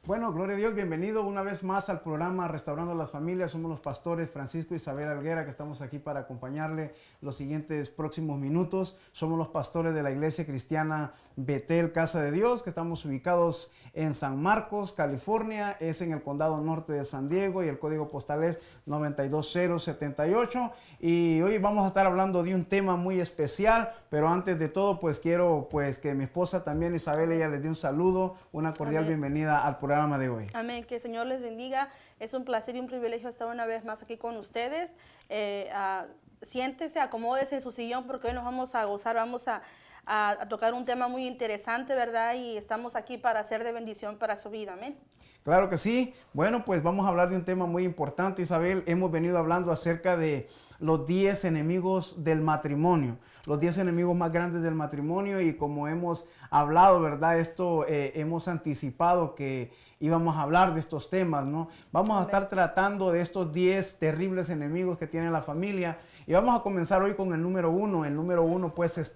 Bueno, gloria a Dios, bienvenido una vez más al programa Restaurando las Familias. Somos los pastores Francisco y Isabel Alguera, que estamos aquí para acompañarle los siguientes próximos minutos. Somos los pastores de la Iglesia Cristiana Betel, Casa de Dios, que estamos ubicados en San Marcos, California. Es en el condado norte de San Diego y el código postal es 92078. Y hoy vamos a estar hablando de un tema muy especial, pero antes de todo, pues quiero que mi esposa también, Isabel, ella les dé un saludo, una cordial bienvenida al programa de hoy. Amén, que el Señor les bendiga. Es un placer y un privilegio estar una vez más aquí con ustedes. Siéntese, acomódese en su sillón porque hoy nos vamos a gozar, vamos a tocar un tema muy interesante, ¿verdad? Y estamos aquí para ser de bendición para su vida. Amén. Claro que sí. Bueno, pues vamos a hablar de un tema muy importante, Isabel. Hemos venido hablando acerca de los 10 enemigos del matrimonio, los 10 enemigos más grandes del matrimonio, y como hemos hablado, ¿verdad? Esto hemos anticipado que íbamos a hablar de estos temas, ¿no? Vamos a estar tratando de estos 10 terribles enemigos que tiene la familia, y vamos a comenzar hoy con el número 1. El número 1, pues,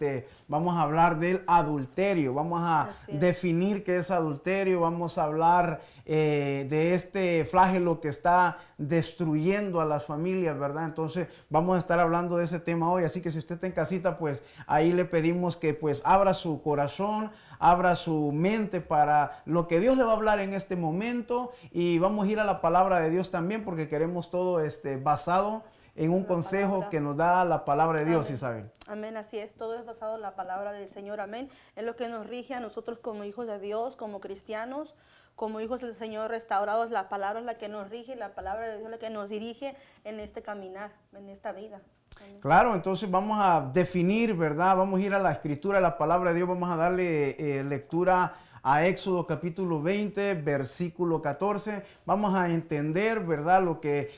vamos a hablar del adulterio. Vamos a definir qué es adulterio. Vamos a hablar de este flagelo que está destruyendo a las familias, ¿verdad? Entonces, vamos a estar hablando de ese tema hoy. Así que si usted está en casita, pues, ahí le pedimos que, pues, abra su corazón, abra su mente para lo que Dios le va a hablar en este momento. Y vamos a ir a la palabra de Dios también, porque queremos todo basado en un consejo que nos da la palabra de Dios, Isabel. Amén, así es, todo es basado en la palabra del Señor, amén. Es lo que nos rige a nosotros como hijos de Dios, como cristianos, como hijos del Señor restaurados. La palabra es la que nos rige, la palabra de Dios es la que nos dirige en este caminar, en esta vida. Amén. Claro, entonces vamos a definir, ¿verdad? Vamos a ir a la escritura, a la palabra de Dios, vamos a darle lectura a Éxodo capítulo 20, versículo 14. Vamos a entender, ¿verdad?, lo que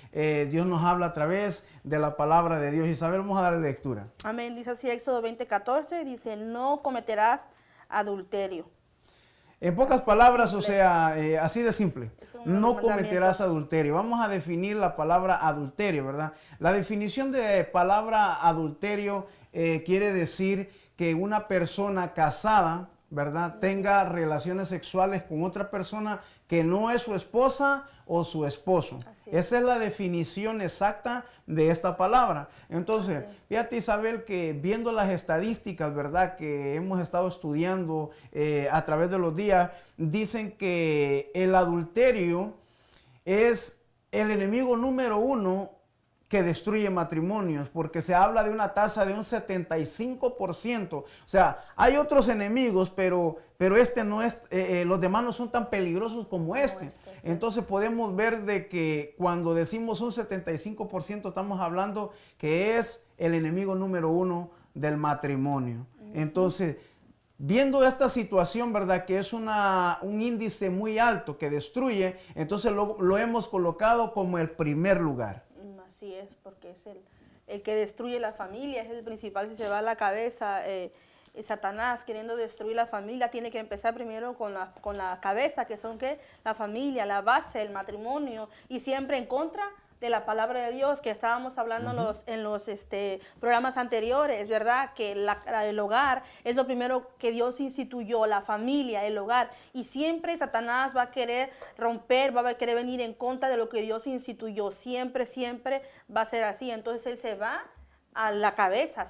Dios nos habla a través de la palabra de Dios. Isabel, vamos a darle lectura. Amén, dice así Éxodo 20, 14, dice, no cometerás adulterio. En pocas palabras, o sea, así de simple, no cometerás adulterio. Vamos a definir la palabra adulterio, ¿verdad? La definición de palabra adulterio quiere decir que una persona casada, ¿verdad?, tenga relaciones sexuales con otra persona que no es su esposa o su esposo. Esa es la definición exacta de esta palabra. Entonces, fíjate, Isabel, que viendo las estadísticas, ¿verdad?, que hemos estado estudiando a través de los días, dicen que el adulterio es el enemigo número 1 que destruye matrimonios, porque se habla de una tasa de un 75%. O sea, hay otros enemigos, pero este no es, los demás no son tan peligrosos como este. Entonces podemos ver de que cuando decimos un 75%, estamos hablando que es el enemigo número 1 del matrimonio. Entonces, viendo esta situación, ¿verdad?, que es un índice muy alto que destruye, entonces lo hemos colocado como el primer lugar. Así es, porque es el que destruye la familia, es el principal. Si se va a la cabeza, Satanás queriendo destruir la familia, tiene que empezar primero con la cabeza, que son ¿qué? La familia, la base, el matrimonio, y siempre en contra de la palabra de Dios, que estábamos hablando en los programas anteriores, ¿verdad? Que el hogar es lo primero que Dios instituyó, la familia, el hogar. Y siempre Satanás va a querer romper, va a querer venir en contra de lo que Dios instituyó. Siempre, siempre va a ser así. Entonces él se va a la cabeza,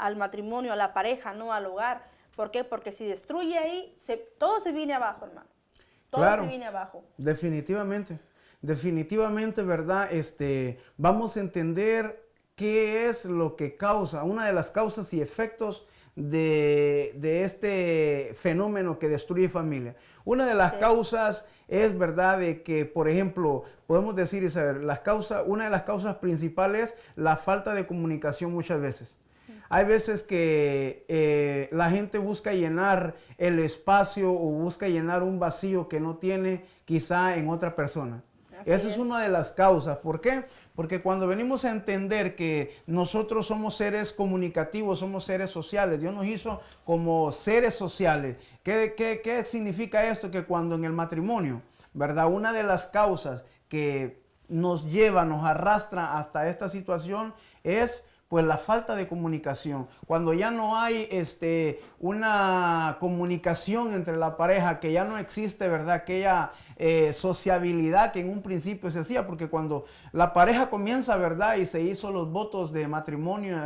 al matrimonio, a la pareja, no al hogar. ¿Por qué? Porque si destruye ahí, todo se viene abajo, hermano. Todo se viene abajo. Definitivamente. Definitivamente, ¿verdad? Vamos a entender qué es lo que causa, una de las causas y efectos de este fenómeno que destruye familia. Una de las causas es, ¿verdad?, de que, por ejemplo, podemos decir, Isabel, una de las causas principales es la falta de comunicación muchas veces. Hay veces que la gente busca llenar el espacio o busca llenar un vacío que no tiene quizá en otra persona. Esa es una de las causas. ¿Por qué? Porque cuando venimos a entender que nosotros somos seres comunicativos, somos seres sociales, Dios nos hizo como seres sociales. ¿Qué significa esto? Que cuando en el matrimonio, ¿verdad?, una de las causas que nos lleva, nos arrastra hasta esta situación es Pues la falta de comunicación. Cuando ya no hay una comunicación entre la pareja, que ya no existe, ¿verdad? Aquella sociabilidad que en un principio se hacía, porque cuando la pareja comienza, ¿verdad? Y se hizo los votos de matrimonio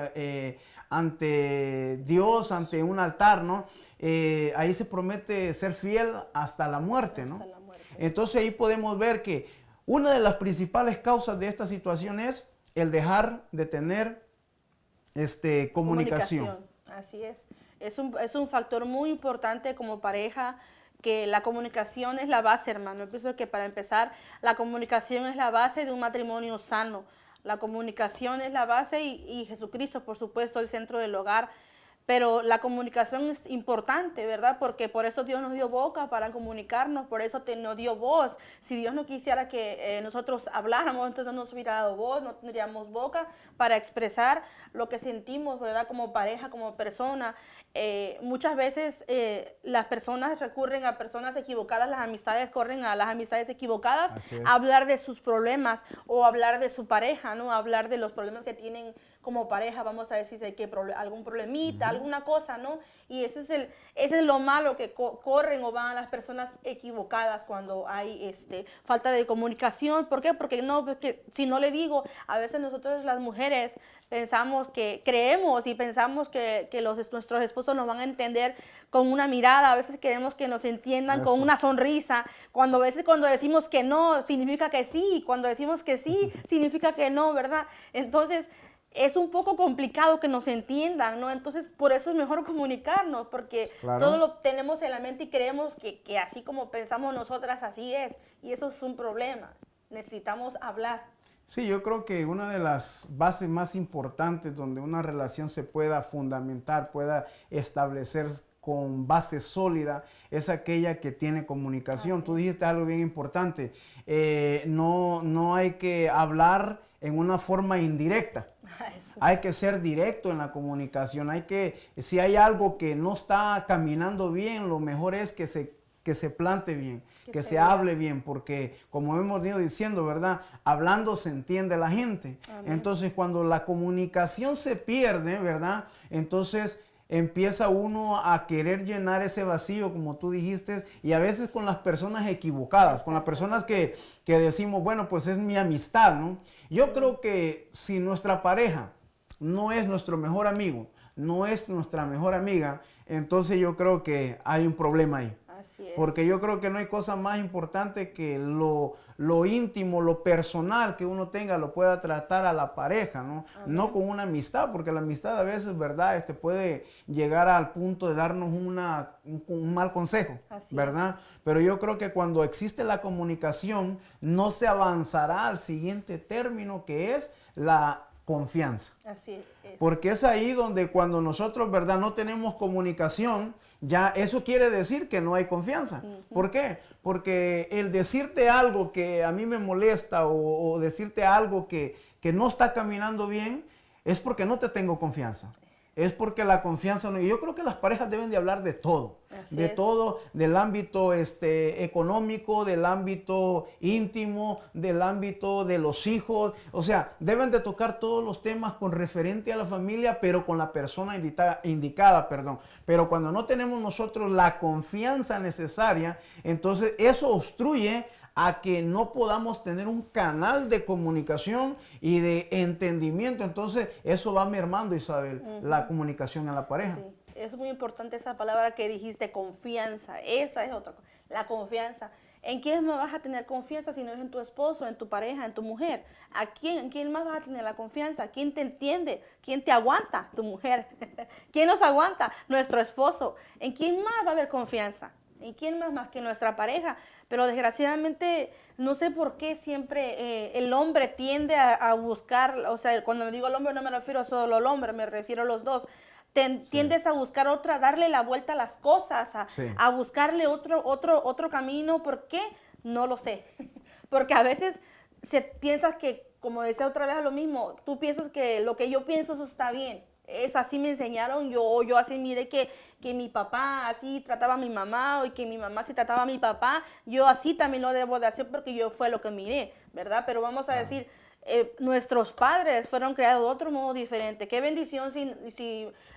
ante Dios, ante un altar, ¿no? Ahí se promete ser fiel hasta la muerte, ¿no? Hasta la muerte. Entonces ahí podemos ver que una de las principales causas de esta situación es el dejar de tener comunicación. Así es. Es un factor muy importante como pareja, que la comunicación es la base, hermano. Yo pienso que para empezar, la comunicación es la base de un matrimonio sano. La comunicación es la base y Jesucristo, por supuesto, el centro del hogar. Pero la comunicación es importante, ¿verdad? Porque por eso Dios nos dio boca para comunicarnos, por eso nos dio voz. Si Dios no quisiera que nosotros habláramos, entonces no nos hubiera dado voz, no tendríamos boca para expresar lo que sentimos, ¿verdad? Como pareja, como persona. Muchas veces las personas recurren a personas equivocadas, las amistades corren a las amistades equivocadas, a hablar de sus problemas o hablar de su pareja, ¿no? A hablar de los problemas que tienen como pareja, vamos a decir si hay algún problemita, alguna cosa, ¿no? Y ese es lo malo, que corren o van a las personas equivocadas cuando hay falta de comunicación. ¿Por qué? Porque si no le digo, a veces nosotros las mujeres creemos y pensamos que nuestros esposos nos van a entender con una mirada, a veces queremos que nos entiendan con una sonrisa, a veces cuando decimos que no, significa que sí, cuando decimos que sí, significa que no, ¿verdad? Entonces, es un poco complicado que nos entiendan, ¿no? Entonces, por eso es mejor comunicarnos, porque todo lo tenemos en la mente y creemos que así como pensamos nosotras, así es. Y eso es un problema. Necesitamos hablar. Sí, yo creo que una de las bases más importantes donde una relación se pueda fundamentar, pueda establecer con base sólida, es aquella que tiene comunicación. Tú dijiste algo bien importante. No hay que hablar en una forma indirecta. Hay que ser directo en la comunicación. Si hay algo que no está caminando bien, lo mejor es que se plante bien, que se hable bien, porque como hemos ido diciendo, ¿verdad? Hablando se entiende la gente. Amén. Entonces, cuando la comunicación se pierde, ¿verdad? Entonces empieza uno a querer llenar ese vacío, como tú dijiste, y a veces con las personas equivocadas, con las personas que decimos, bueno, pues es mi amistad, ¿no? Yo creo que si nuestra pareja no es nuestro mejor amigo, no es nuestra mejor amiga, entonces yo creo que hay un problema ahí. Así es. Porque yo creo que no hay cosa más importante que lo íntimo, lo personal que uno tenga, lo pueda tratar a la pareja, ¿no? Amén. No con una amistad, porque la amistad a veces, ¿verdad? Puede llegar al punto de darnos un mal consejo, así ¿verdad? Es. Pero yo creo que cuando existe la comunicación, no se avanzará al siguiente término, que es la confianza. Así es. Porque es ahí donde cuando nosotros, ¿verdad?, no tenemos comunicación, ya eso quiere decir que no hay confianza. ¿Por qué? Porque el decirte algo que a mí me molesta o decirte algo que no está caminando bien, es porque no te tengo confianza. Es porque la confianza no. Y yo creo que las parejas deben de hablar de todo. Así es. Todo, del ámbito económico, del ámbito íntimo, del ámbito de los hijos. O sea, deben de tocar todos los temas con referente a la familia, pero con la persona indicada. Pero cuando no tenemos nosotros la confianza necesaria, entonces eso obstruye a que no podamos tener un canal de comunicación y de entendimiento. Entonces, eso va mermando, Isabel, la comunicación en la pareja. Sí, es muy importante esa palabra que dijiste, confianza. Esa es otra cosa, la confianza. ¿En quién más vas a tener confianza si no es en tu esposo, en tu pareja, en tu mujer? ¿En quién más vas a tener la confianza? ¿Quién te entiende? ¿Quién te aguanta? Tu mujer. ¿Quién nos aguanta? Nuestro esposo. ¿En quién más va a haber confianza? ¿En quién más que nuestra pareja? Pero desgraciadamente, no sé por qué siempre el hombre tiende a buscar, o sea, cuando me digo el hombre no me refiero solo al hombre, me refiero a los dos. Tiendes a buscar darle la vuelta a las cosas, a buscarle otro camino. ¿Por qué? No lo sé. Porque a veces piensas que, como decía otra vez lo mismo, tú piensas que lo que yo pienso eso está bien. Es así me enseñaron, yo así miré que mi papá así trataba a mi mamá y que mi mamá así trataba a mi papá, yo así también lo debo de hacer porque yo fue lo que miré, ¿verdad? Pero vamos a decir, nuestros padres fueron creados de otro modo diferente. Qué bendición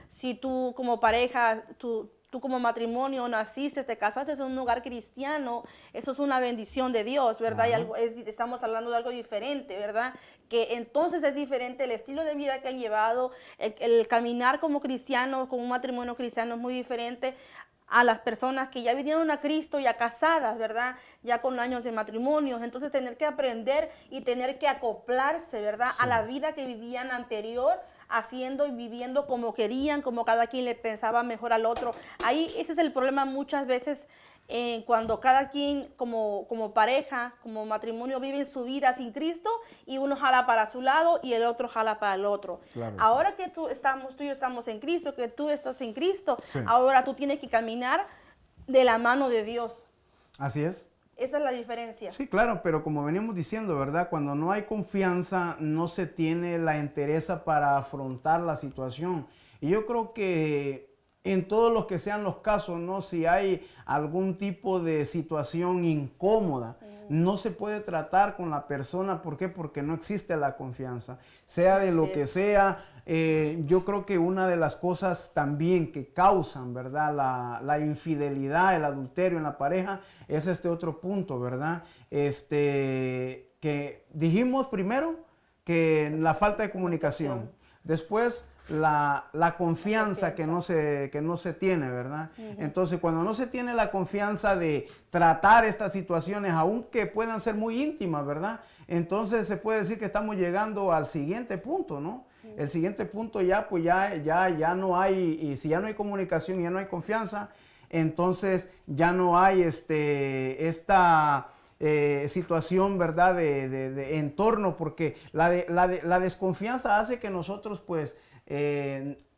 si tú como pareja, tú como matrimonio naciste, te casaste en un lugar cristiano, eso es una bendición de Dios, ¿verdad? Y estamos hablando de algo diferente, ¿verdad? Que entonces es diferente el estilo de vida que han llevado, el caminar como cristianos, con un matrimonio cristiano es muy diferente a las personas que ya vinieron a Cristo ya casadas, ¿verdad? Ya con años de matrimonios. Entonces tener que aprender y tener que acoplarse, ¿verdad? Sí. A la vida que vivían anterior, haciendo y viviendo como querían, como cada quien le pensaba mejor al otro. Ahí ese es el problema muchas veces cuando cada quien como pareja, como matrimonio vive su vida sin Cristo y uno jala para su lado y el otro jala para el otro. Claro, ahora sí. Que tú y yo estamos en Cristo, que tú estás en Cristo, sí. Ahora tú tienes que caminar de la mano de Dios. Así es. Esa es la diferencia. Sí, claro, pero como venimos diciendo, ¿verdad? Cuando no hay confianza, no se tiene la entereza para afrontar la situación. Y yo creo que en todos los que sean los casos, ¿no? Si hay algún tipo de situación incómoda, no se puede tratar con la persona. ¿Por qué? Porque no existe la confianza. Sea de lo que sea, yo creo que una de las cosas también que causan, ¿verdad? La infidelidad, el adulterio en la pareja, es este otro punto, ¿verdad? Que dijimos primero que la falta de comunicación. Después, la confianza que no se tiene, ¿verdad? Entonces, cuando no se tiene la confianza de tratar estas situaciones, aunque puedan ser muy íntimas, ¿verdad? Entonces se puede decir que estamos llegando al siguiente punto, ¿no? El siguiente punto ya, pues ya no hay, y si ya no hay comunicación y ya no hay confianza, entonces ya no hay esta situación, ¿verdad? De entorno, porque la desconfianza hace que nosotros, pues,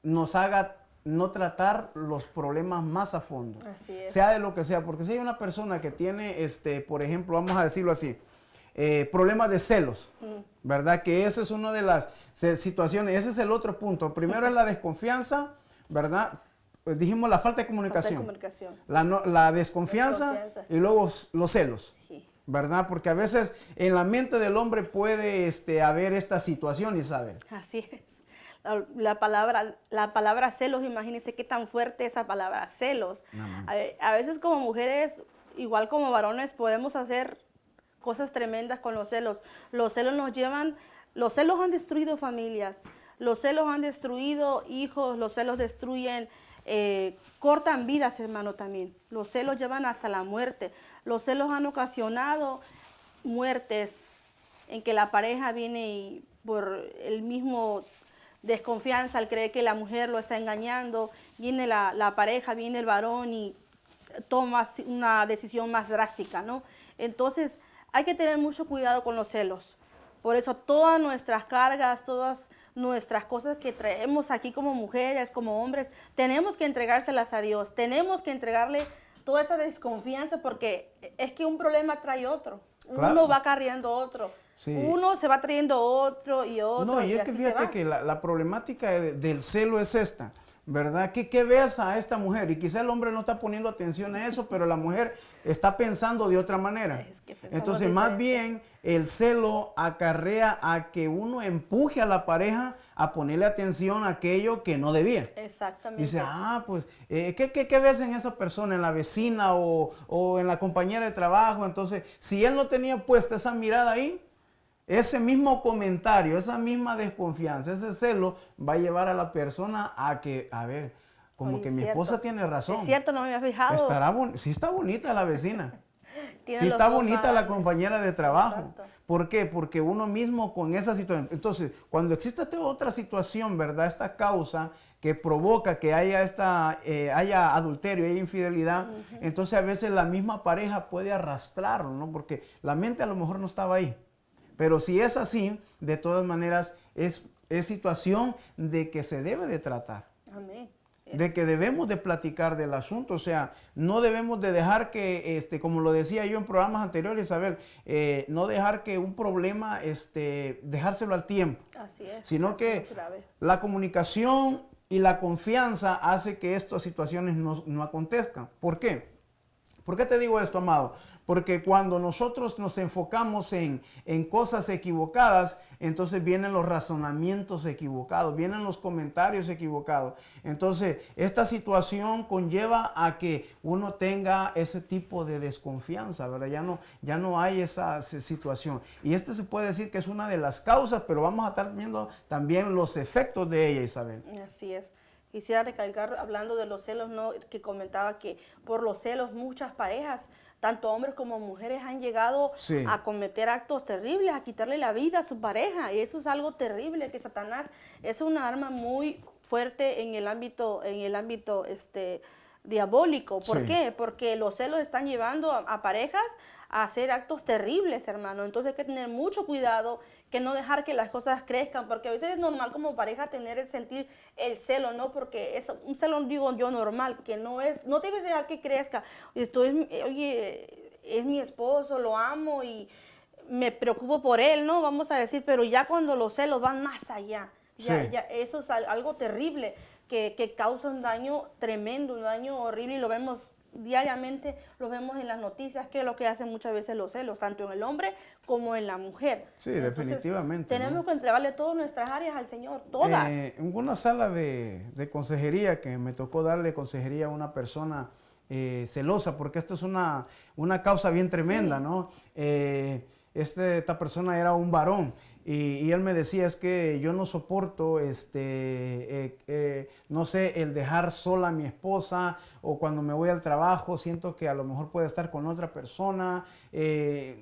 nos haga no tratar los problemas más a fondo. Así es. Sea de lo que sea, porque si hay una persona que tiene, por ejemplo, vamos a decirlo así, problemas de celos, ¿verdad? Que esa es una de las situaciones, ese es el otro punto. Primero es la desconfianza, ¿verdad? Pues dijimos la falta de comunicación. La desconfianza y luego los celos. Sí. ¿Verdad? Porque a veces en la mente del hombre puede haber esta situación, Isabel. Así es. La palabra celos, imagínense qué tan fuerte esa palabra, celos. A veces como mujeres, igual como varones, podemos hacer cosas tremendas con los celos. Los celos han destruido familias, los celos han destruido hijos, los celos destruyen, cortan vidas, hermano, también. Los celos llevan hasta la muerte. Los celos han ocasionado muertes en que la pareja viene y por el mismo desconfianza, al creer que la mujer lo está engañando, viene la pareja, viene el varón y toma una decisión más drástica, ¿no? Entonces, hay que tener mucho cuidado con los celos. Por eso todas nuestras cargas, todas nuestras cosas que traemos aquí como mujeres, como hombres, tenemos que entregárselas a Dios. Tenemos que entregarle toda esa desconfianza porque es que un problema trae otro. Claro. Uno va acarreando otro. Sí. Uno se va trayendo otro y otro. No, y es que fíjate que la problemática del celo es esta, ¿verdad? ¿Qué ves a esta mujer? Y quizá el hombre no está poniendo atención a eso, pero la mujer está pensando de otra manera. Es que entonces, más bien, el celo acarrea a que uno empuje a la pareja a ponerle atención a aquello que no debía. Exactamente. Dice, pues, ¿qué ves en esa persona, en la vecina o en la compañera de trabajo? Entonces, si él no tenía puesta esa mirada ahí, ese mismo comentario, esa misma desconfianza, ese celo va a llevar a la persona a que, a ver, como que mi esposa tiene razón. Es cierto, no me había fijado. Sí está bonita la vecina. Sí está bonita la compañera de trabajo. Exacto. ¿Por qué? Porque uno mismo con esa situación. Entonces, cuando existe esta otra situación, ¿verdad? Esta causa que provoca que haya haya adulterio, haya infidelidad, entonces a veces la misma pareja puede arrastrarlo, ¿no? Porque la mente a lo mejor no estaba ahí. Pero si es así, de todas maneras, es situación de que se debe de tratar. Amén. De que debemos de platicar del asunto. O sea, no debemos de dejar que, como lo decía yo en programas anteriores, Isabel, no dejar que un problema, dejárselo al tiempo. Así es. Sino que la comunicación y la confianza hace que estas situaciones no acontezcan. ¿Por qué? ¿Por qué te digo esto, amado? Porque cuando nosotros nos enfocamos en cosas equivocadas, entonces vienen los razonamientos equivocados, vienen los comentarios equivocados. Entonces, esta situación conlleva a que uno tenga ese tipo de desconfianza, ¿verdad? Ya no hay esa situación. Y esto se puede decir que es una de las causas, pero vamos a estar viendo también los efectos de ella, Isabel. Así es. Quisiera recalcar, hablando de los celos, ¿no? Que comentaba que por los celos muchas parejas, tanto hombres como mujeres, han llegado a cometer actos terribles, a quitarle la vida a su pareja. Y eso es algo terrible, que Satanás es una arma muy fuerte en el ámbito diabólico. ¿Por qué? Porque los celos están llevando a parejas a hacer actos terribles, hermano. Entonces hay que tener mucho cuidado, que no dejar que las cosas crezcan, porque a veces es normal como pareja sentir el celo, ¿no? Porque es un celo, digo yo, normal, que no debes dejar que crezca. Oye, es mi esposo, lo amo y me preocupo por él, ¿no? Vamos a decir, pero ya cuando los celos van más allá, ya eso es algo terrible, que causa un daño tremendo, un daño horrible, y lo vemos diariamente, lo vemos en las noticias, que es lo que hacen muchas veces los celos, tanto en el hombre como en la mujer. Sí, entonces, definitivamente. Tenemos que entregarle todas nuestras áreas al Señor, todas. En una sala de consejería, que me tocó darle consejería a una persona celosa, porque esto es una causa bien tremenda, ¿no? Esta persona era un varón. Y él me decía, es que yo no soporto, no sé, el dejar sola a mi esposa, o cuando me voy al trabajo siento que a lo mejor puede estar con otra persona,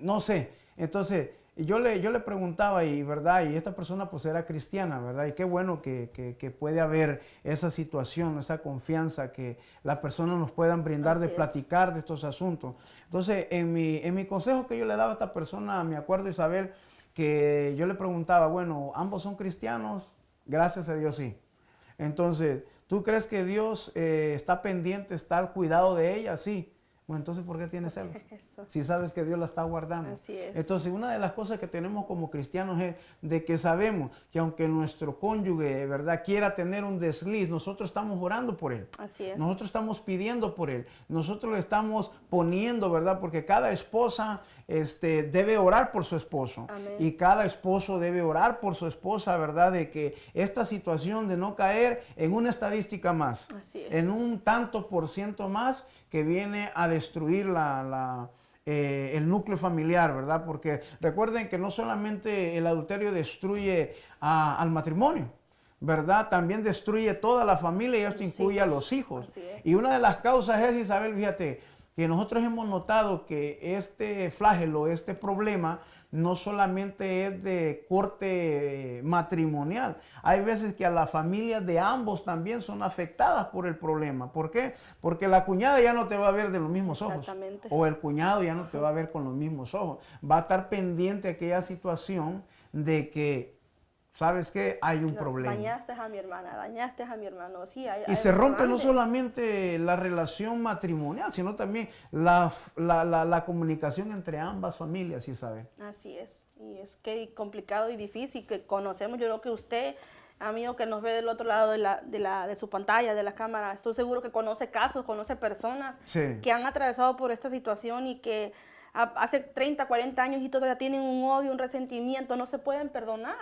no sé. Entonces, yo le preguntaba, y verdad, y esta persona pues era cristiana, ¿verdad? Y qué bueno que puede haber esa situación, esa confianza, que las personas nos puedan brindar de platicar de estos asuntos. Entonces, en mi consejo que yo le daba a esta persona, me acuerdo, Isabel, que yo le preguntaba, bueno, ¿ambos son cristianos? Gracias a Dios, sí. Entonces, ¿tú crees que Dios está pendiente, está al cuidado de ella? Sí. Bueno, entonces, ¿por qué tienes celos? Si sabes que Dios la está guardando. Así es. Entonces, una de las cosas que tenemos como cristianos es de que sabemos que aunque nuestro cónyuge, ¿verdad?, quiera tener un desliz, nosotros estamos orando por él. Así es. Nosotros estamos pidiendo por él. Nosotros le estamos poniendo, ¿verdad?, porque cada esposa debe orar por su esposo. Amén. Y cada esposo debe orar por su esposa, ¿verdad?, de que esta situación de no caer en una estadística más, así es, en un tanto por ciento más que viene a destruir el núcleo familiar, ¿verdad? Porque recuerden que no solamente el adulterio destruye al matrimonio, ¿verdad? También destruye toda la familia, y esto incluye a los hijos. Y una de las causas es, Isabel, fíjate, que nosotros hemos notado que este flagelo, este problema, no solamente es de corte matrimonial. Hay veces que a las familias de ambos también son afectadas por el problema. ¿Por qué? Porque la cuñada ya no te va a ver de los mismos ojos. O el cuñado ya no te va a ver con los mismos ojos. Va a estar pendiente de aquella situación de que, ¿sabes qué? Hay un problema. Dañaste a mi hermana, dañaste a mi hermano. Sí, y se rompe no solamente la relación matrimonial, sino también la comunicación entre ambas familias, ¿sí sabe? Así es. Y es que complicado y difícil, que conocemos. Yo creo que usted, amigo que nos ve del otro lado de su pantalla, de la cámara, estoy seguro que conoce casos, conoce personas que han atravesado por esta situación y que hace 30, 40 años y todavía tienen un odio, un resentimiento, no se pueden perdonar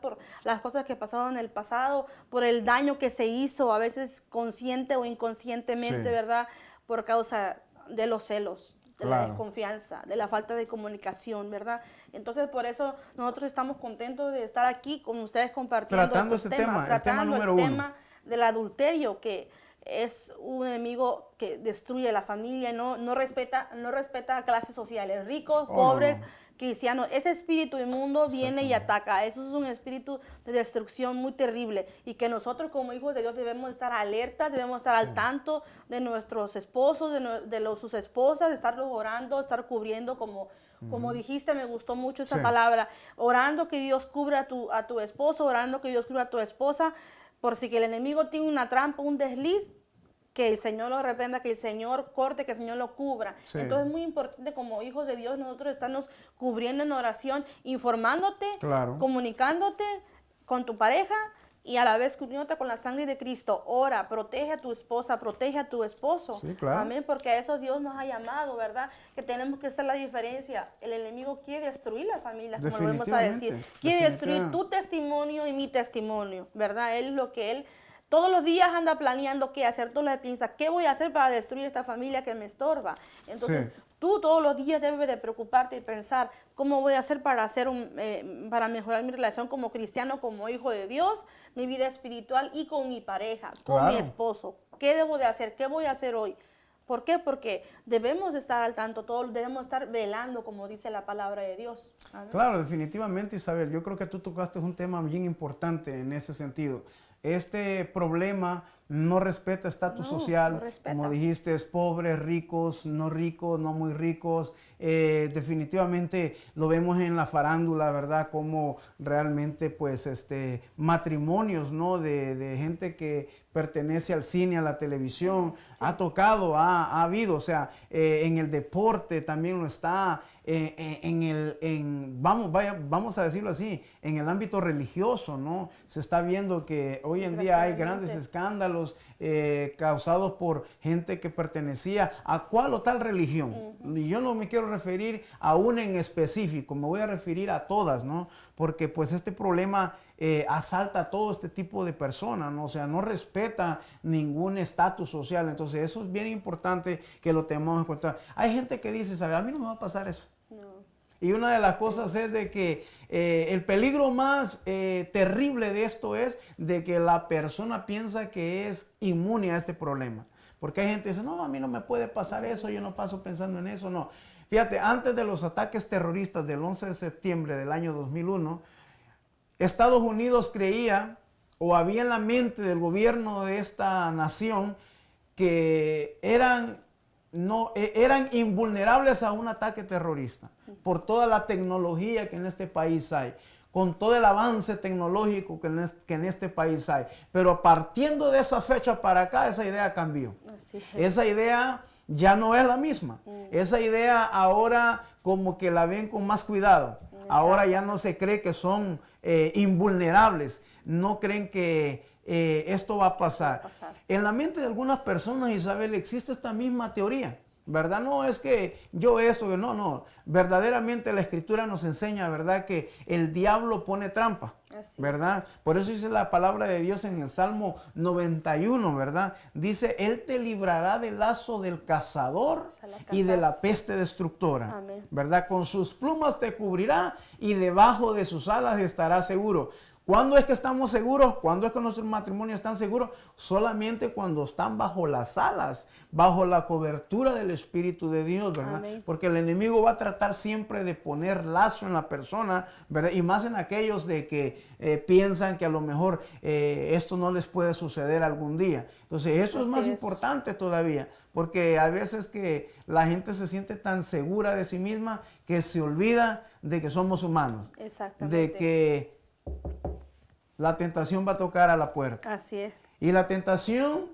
por las cosas que pasaron en el pasado, por el daño que se hizo, a veces consciente o inconscientemente, ¿verdad? Por causa de los celos, de la desconfianza, de la falta de comunicación, ¿verdad? Entonces, por eso nosotros estamos contentos de estar aquí con ustedes compartiendo tratando este tema, tratando el tema del adulterio, que es un enemigo que destruye la familia, no respeta clases sociales, ricos, pobres, cristianos. Ese espíritu inmundo viene y ataca. Eso es un espíritu de destrucción muy terrible, y que nosotros como hijos de Dios debemos estar alertas, debemos estar al tanto de nuestros esposos, de sus esposas, estarlos orando, estar cubriendo, como dijiste, me gustó mucho esa palabra, orando que Dios cubra a tu esposo, orando que Dios cubra a tu esposa, por si que el enemigo tiene una trampa, un desliz, que el Señor lo reprenda, que el Señor corte, que el Señor lo cubra. Entonces es muy importante como hijos de Dios nosotros estarnos cubriendo en oración, informándote, comunicándote con tu pareja, y a la vez uniéndote con la sangre de Cristo, ora, protege a tu esposa, protege a tu esposo. Sí, claro. Amén, porque a eso Dios nos ha llamado, ¿verdad? Que tenemos que hacer la diferencia. El enemigo quiere destruir la familia, como lo vamos a decir. Quiere destruir tu testimonio y mi testimonio, ¿verdad? Él lo que él todos los días anda planeando qué hacer. Tú le piensas, ¿qué voy a hacer para destruir esta familia que me estorba? Entonces, tú todos los días debes de preocuparte y pensar, ¿cómo voy a hacer para para mejorar mi relación como cristiano, como hijo de Dios, mi vida espiritual y con mi pareja, con mi esposo? ¿Qué debo de hacer? ¿Qué voy a hacer hoy? ¿Por qué? Porque debemos estar al tanto, todos debemos estar velando, como dice la palabra de Dios. Amén. Claro, definitivamente, Isabel. Yo creo que tú tocaste un tema bien importante en ese sentido. Este problema no respeta estatus social, no respeta. Como dijiste, es pobres, ricos, no muy ricos. Definitivamente lo vemos en la farándula, ¿verdad? Como realmente, pues, matrimonios, ¿no? De gente que pertenece al cine, a la televisión, ha tocado, ha habido, o sea, en el deporte también lo está, vamos a decirlo así, en el ámbito religioso, ¿no? Se está viendo que hoy en día hay grandes escándalos causados por gente que pertenecía a cual o tal religión. Y yo no me quiero referir a una en específico, me voy a referir a todas, ¿no? Porque pues este problema asalta a todo este tipo de personas, ¿no? O sea, no respeta ningún estatus social. Entonces eso es bien importante que lo tengamos en cuenta. Hay gente que dice, ¿sabes? A mí no me va a pasar eso. No. Y una de las cosas es de que el peligro más terrible de esto es de que la persona piensa que es inmune a este problema. Porque hay gente que dice, no, a mí no me puede pasar eso, yo no paso pensando en eso, no. Fíjate, antes de los ataques terroristas del 11 de septiembre del año 2001, Estados Unidos creía, o había en la mente del gobierno de esta nación, que eran invulnerables a un ataque terrorista por toda la tecnología que en este país hay, con todo el avance tecnológico que en este país hay. Pero partiendo de esa fecha para acá, esa idea cambió. Esa idea ya no es la misma. Esa idea ahora como que la ven con más cuidado. Ahora ya no se cree que son invulnerables. No creen que esto va a pasar. En la mente de algunas personas, Isabel, existe esta misma teoría, ¿verdad? No es que no. Verdaderamente la Escritura nos enseña, ¿verdad? Que el diablo pone trampa, ¿verdad? Por eso dice la palabra de Dios en el Salmo 91, ¿verdad? Dice, Él te librará del lazo del cazador y de la peste destructora. Amén. ¿Verdad? Con sus plumas te cubrirá y debajo de sus alas estarás seguro. ¿Cuándo es que estamos seguros? ¿Cuándo es que nuestros matrimonios están seguros? Solamente cuando están bajo las alas, bajo la cobertura del Espíritu de Dios, ¿verdad? Amén. Porque el enemigo va a tratar siempre de poner lazo en la persona, ¿verdad? Y más en aquellos de que piensan que a lo mejor esto no les puede suceder algún día. Entonces eso es más importante todavía, porque a veces que la gente se siente tan segura de sí misma que se olvida de que somos humanos. Exactamente. De que la tentación va a tocar a la puerta. Así es. Y la tentación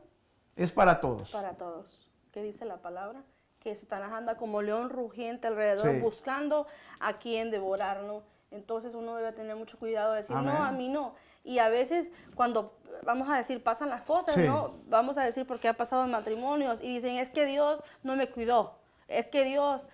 es para todos. Para todos. ¿Qué dice la palabra? Que Satanás anda como león rugiente alrededor buscando a quien devorarlo. Entonces uno debe tener mucho cuidado de decir, no, a mí no. Y a veces cuando, vamos a decir, pasan las cosas, ¿no? Vamos a decir porque ha pasado en matrimonios y dicen, es que Dios no me cuidó. Es que Dios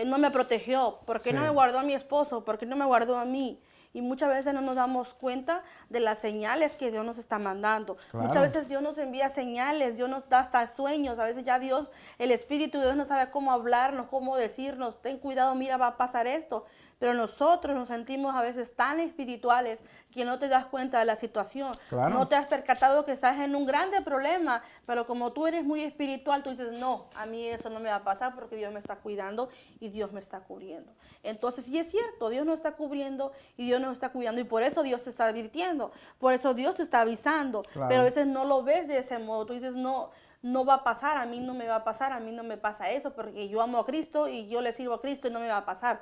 no me protegió. ¿Por qué no me guardó a mi esposo? ¿Por qué no me guardó a mí? Y muchas veces no nos damos cuenta de las señales que Dios nos está mandando. Claro. Muchas veces Dios nos envía señales, Dios nos da hasta sueños. A veces ya Dios, el Espíritu de Dios no sabe cómo hablarnos, cómo decirnos, ten cuidado, mira, va a pasar esto. Pero nosotros nos sentimos a veces tan espirituales que no te das cuenta de la situación. Claro. No te has percatado que estás en un grande problema, pero como tú eres muy espiritual, tú dices, no, a mí eso no me va a pasar porque Dios me está cuidando y Dios me está cubriendo. Entonces, sí es cierto, Dios nos está cubriendo y Dios nos está cuidando y por eso Dios te está advirtiendo, por eso Dios te está avisando, claro. Pero a veces no lo ves de ese modo, tú dices, no va a pasar, a mí no me va a pasar, a mí no me pasa eso porque yo amo a Cristo y yo le sirvo a Cristo y no me va a pasar.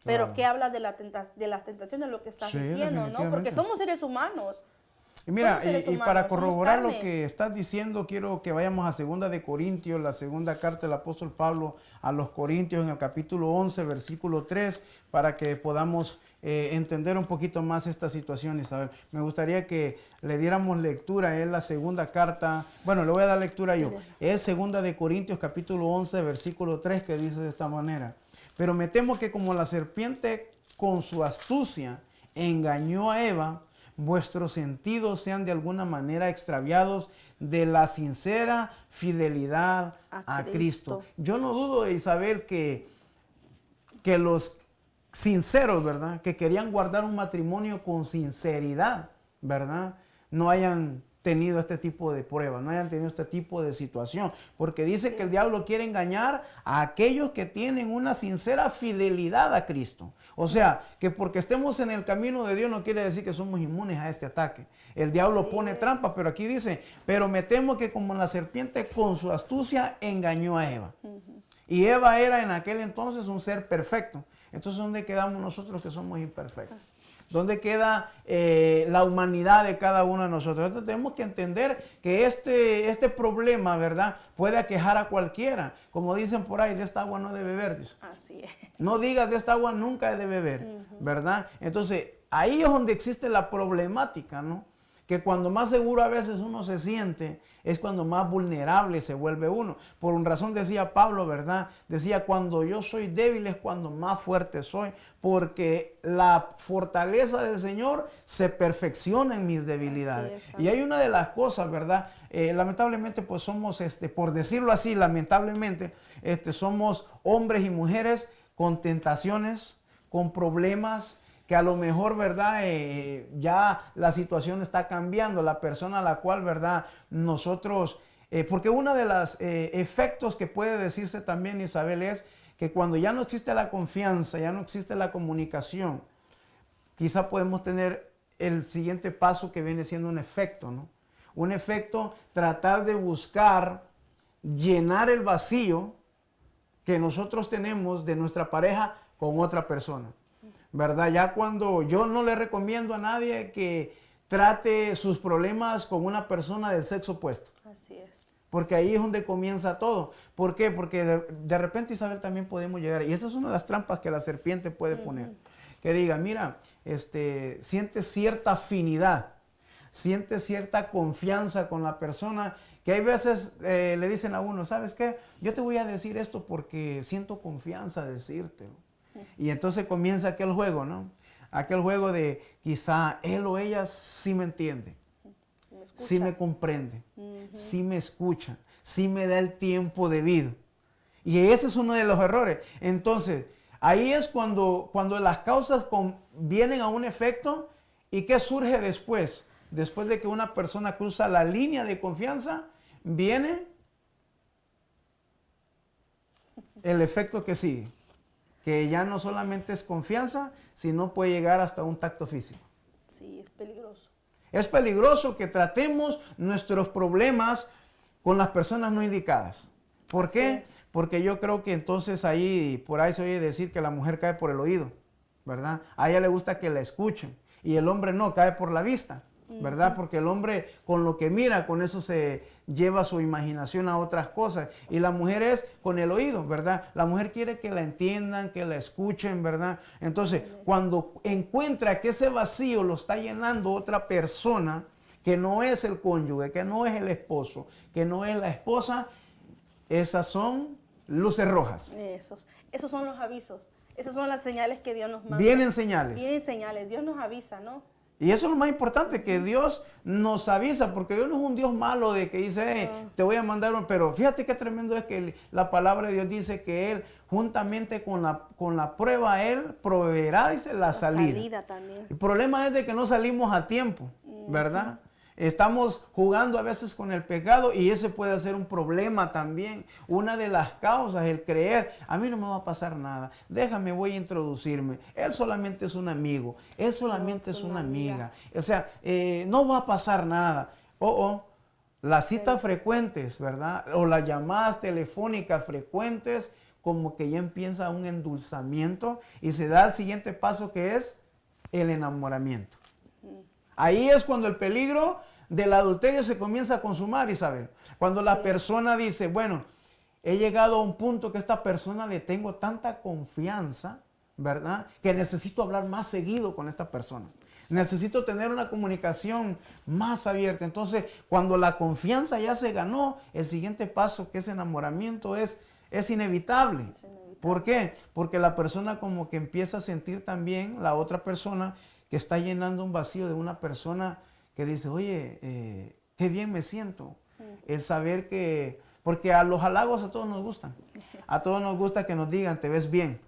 Pero claro. ¿Qué habla de las tentaciones, de lo que estás diciendo, no? Porque somos seres humanos. Y mira, Somos seres y humanos, para somos corroborar lo carne. que estás diciendo, quiero que vayamos a Segunda de Corintios, la segunda carta del apóstol Pablo a los Corintios en el capítulo 11, versículo 3, para que podamos entender un poquito más esta situación, Isabel. Me gustaría que le diéramos lectura, es la segunda carta, bueno, le voy a dar lectura yo. Es Segunda de Corintios, capítulo 11, versículo 3, que dice de esta manera: pero me temo que como la serpiente con su astucia engañó a Eva, vuestros sentidos sean de alguna manera extraviados de la sincera fidelidad a Cristo. Yo no dudo, Isabel, que los sinceros, ¿verdad?, que querían guardar un matrimonio con sinceridad, ¿verdad?, no hayan tenido este tipo de pruebas, no hayan tenido este tipo de situación, porque dice que el diablo quiere engañar a aquellos que tienen una sincera fidelidad a Cristo. O sea, que porque estemos en el camino de Dios no quiere decir que somos inmunes a este ataque. El diablo pone trampas, pero aquí dice, pero me temo que como la serpiente con su astucia engañó a Eva. Y Eva era en aquel entonces un ser perfecto. Entonces, ¿dónde quedamos nosotros que somos imperfectos? ¿Dónde queda la humanidad de cada uno de nosotros? Entonces tenemos que entender que este problema, ¿verdad?, puede aquejar a cualquiera. Como dicen por ahí, de esta agua no debe beber, dice. Así es. No digas de esta agua nunca he de beber, ¿verdad? Entonces, ahí es donde existe la problemática, ¿no? Que cuando más seguro a veces uno se siente, es cuando más vulnerable se vuelve uno. Por una razón decía Pablo, ¿verdad? Decía, cuando yo soy débil es cuando más fuerte soy, porque la fortaleza del Señor se perfecciona en mis debilidades. Y hay una de las cosas, ¿verdad? Lamentablemente, pues somos, por decirlo así, lamentablemente, somos hombres y mujeres con tentaciones, con problemas, que a lo mejor, ¿verdad?, ya la situación está cambiando, la persona a la cual, ¿verdad?, nosotros, porque uno de los efectos que puede decirse también, Isabel, es que cuando ya no existe la confianza, ya no existe la comunicación, quizá podemos tener el siguiente paso que viene siendo un efecto, ¿no? Un efecto, tratar de buscar llenar el vacío que nosotros tenemos de nuestra pareja con otra persona, ¿verdad? Ya cuando yo no le recomiendo a nadie que trate sus problemas con una persona del sexo opuesto. Así es. Porque ahí es donde comienza todo. ¿Por qué? Porque de repente, Isabel, también podemos llegar, y esa es una de las trampas que la serpiente puede poner, que diga, mira, siente cierta afinidad, siente cierta confianza con la persona, que hay veces le dicen a uno, ¿sabes qué? Yo te voy a decir esto porque siento confianza decírtelo. Y entonces comienza aquel juego, ¿no? Aquel juego de quizá él o ella sí me entiende, sí me comprende, sí me escucha, sí me da el tiempo debido. Y ese es uno de los errores. Entonces, ahí es cuando las causas vienen a un efecto. ¿Y qué surge después? Después de que una persona cruza la línea de confianza, viene el efecto que sigue. Que ya no solamente es confianza, sino puede llegar hasta un tacto físico. Sí, es peligroso. Es peligroso que tratemos nuestros problemas con las personas no indicadas. ¿Por qué? Porque yo creo que entonces por ahí se oye decir que la mujer cae por el oído, ¿verdad? A ella le gusta que la escuchen y el hombre no, cae por la vista, ¿verdad? Porque el hombre con lo que mira, con eso se lleva su imaginación a otras cosas. Y la mujer es con el oído, ¿verdad? La mujer quiere que la entiendan, que la escuchen, ¿verdad? Entonces, cuando encuentra que ese vacío lo está llenando otra persona, que no es el cónyuge, que no es el esposo, que no es la esposa, esas son luces rojas. Esos son los avisos. Esas son las señales que Dios nos manda. Vienen señales. Vienen señales. Dios nos avisa, ¿no? Y eso es lo más importante, que Dios nos avisa, porque Dios no es un Dios malo de que dice, hey, te voy a mandar pero fíjate qué tremendo es que la palabra de Dios dice que Él, juntamente con la prueba, Él proveerá, dice, la salida también. El problema es de que no salimos a tiempo, ¿verdad? Estamos jugando a veces con el pecado y ese puede ser un problema también. Una de las causas, el creer, a mí no me va a pasar nada, déjame, voy a introducirme. Él solamente es un amigo, él solamente es una amiga. O sea, no va a pasar nada. Las citas frecuentes, ¿verdad? O las llamadas telefónicas frecuentes, como que ya empieza un endulzamiento y se da el siguiente paso, que es el enamoramiento. Ahí es cuando el peligro del adulterio se comienza a consumar, Isabel. Cuando la persona dice, bueno, he llegado a un punto que a esta persona le tengo tanta confianza, ¿verdad? Que necesito hablar más seguido con esta persona. Necesito tener una comunicación más abierta. Entonces, cuando la confianza ya se ganó, el siguiente paso, que es enamoramiento, es inevitable. ¿Por qué? Porque la persona como que empieza a sentir también, la otra persona, que está llenando un vacío de una persona que dice, oye, qué bien me siento. El saber que, porque a los halagos a todos nos gustan. A todos nos gusta que nos digan, te ves bien.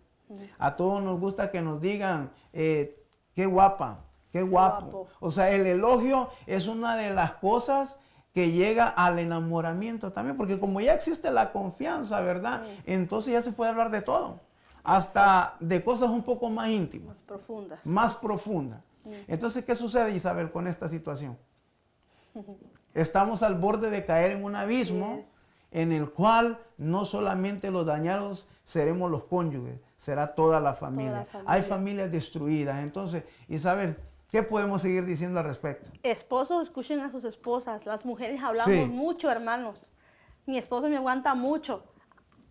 A todos nos gusta que nos digan, qué guapa, qué guapo. O sea, el elogio es una de las cosas que llega al enamoramiento también, porque como ya existe la confianza, ¿verdad? Entonces ya se puede hablar de todo, hasta de cosas un poco más íntimas. Más profundas. Más profundas. Entonces, ¿qué sucede, Isabel, con esta situación? Estamos al borde de caer en un abismo en el cual no solamente los dañados seremos los cónyuges, será toda la familia. Hay familias destruidas. Entonces, Isabel, ¿qué podemos seguir diciendo al respecto? Esposos, escuchen a sus esposas. Las mujeres hablamos mucho, hermanos. Mi esposo me aguanta mucho.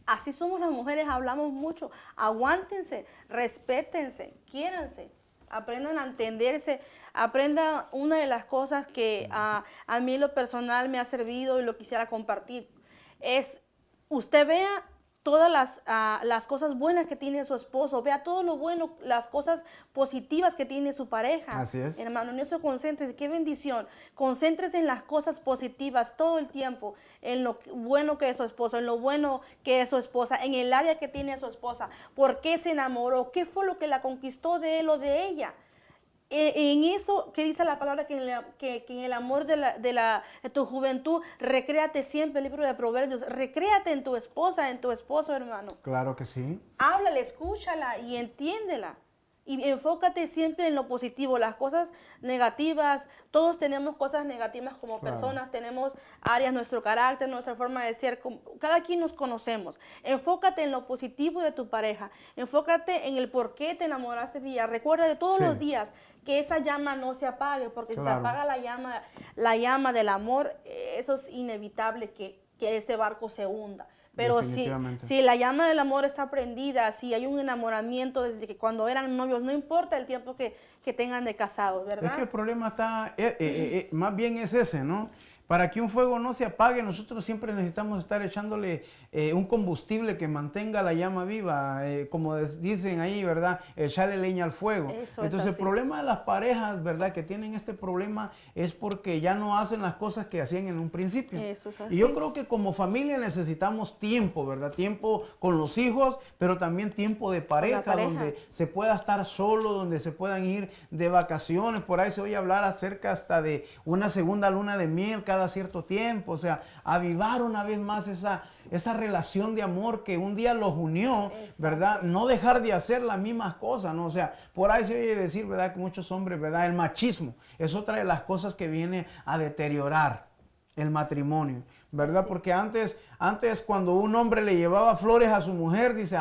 Así somos las mujeres, hablamos mucho. Aguántense, respétense, quiéranse, aprendan a entenderse. Aprendan una de las cosas que a mí en lo personal me ha servido y lo quisiera compartir. Es, usted vea todas las cosas buenas que tiene su esposo, vea todo lo bueno, las cosas positivas que tiene su pareja. Así es. Hermano, en eso concéntrese, qué bendición. Concéntrese en las cosas positivas todo el tiempo, en lo bueno que es su esposo, en lo bueno que es su esposa, en el área que tiene su esposa, por qué se enamoró, qué fue lo que la conquistó de él o de ella. En eso que dice la palabra, que en el amor de tu juventud, recréate siempre, el libro de Proverbios, recréate en tu esposa, en tu esposo, hermano. Claro que sí. Háblale, escúchala y entiéndela. Y enfócate siempre en lo positivo, las cosas negativas. Todos tenemos cosas negativas como personas, tenemos áreas, nuestro carácter, nuestra forma de ser. Cada quien nos conocemos. Enfócate en lo positivo de tu pareja. Enfócate en el por qué te enamoraste de ella. Recuerda de todos los días que esa llama no se apague, porque si se apaga la llama del amor, eso es inevitable que ese barco se hunda. Pero si la llama del amor está prendida, si hay un enamoramiento desde que cuando eran novios, no importa el tiempo que tengan de casados, ¿verdad? Es que el problema está, más bien es ese, ¿no? Para que un fuego no se apague, nosotros siempre necesitamos estar echándole un combustible que mantenga la llama viva, como dicen ahí, ¿verdad? Echarle leña al fuego. Entonces el problema de las parejas, ¿verdad? Que tienen este problema es porque ya no hacen las cosas que hacían en un principio. Y yo creo que como familia necesitamos tiempo, ¿verdad? Tiempo con los hijos, pero también tiempo de pareja, donde se pueda estar solo, donde se puedan ir de vacaciones. Por ahí se oye hablar acerca hasta de una segunda luna de miel cada cierto tiempo, o sea, avivar una vez más esa relación de amor que un día los unió, ¿verdad? No dejar de hacer las mismas cosas, ¿no? O sea, por ahí se oye decir, ¿verdad? Que muchos hombres, ¿verdad? El machismo es otra de las cosas que viene a deteriorar el matrimonio, ¿verdad? Porque antes cuando un hombre le llevaba flores a su mujer, dice,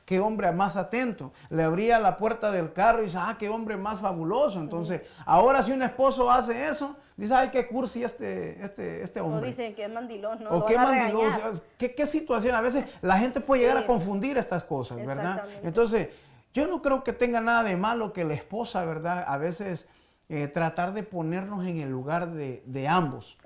qué hombre más atento. Le abría la puerta del carro y dice, qué hombre más fabuloso. Entonces, ahora si un esposo hace eso, dice, ay, qué cursi este hombre. O dicen que es mandilón, ¿no? O qué mandilón. ¿Qué situación? A veces la gente puede llegar a confundir estas cosas, ¿verdad? Entonces, yo no creo que tenga nada de malo que la esposa, ¿verdad? A veces tratar de ponernos en el lugar de ambos,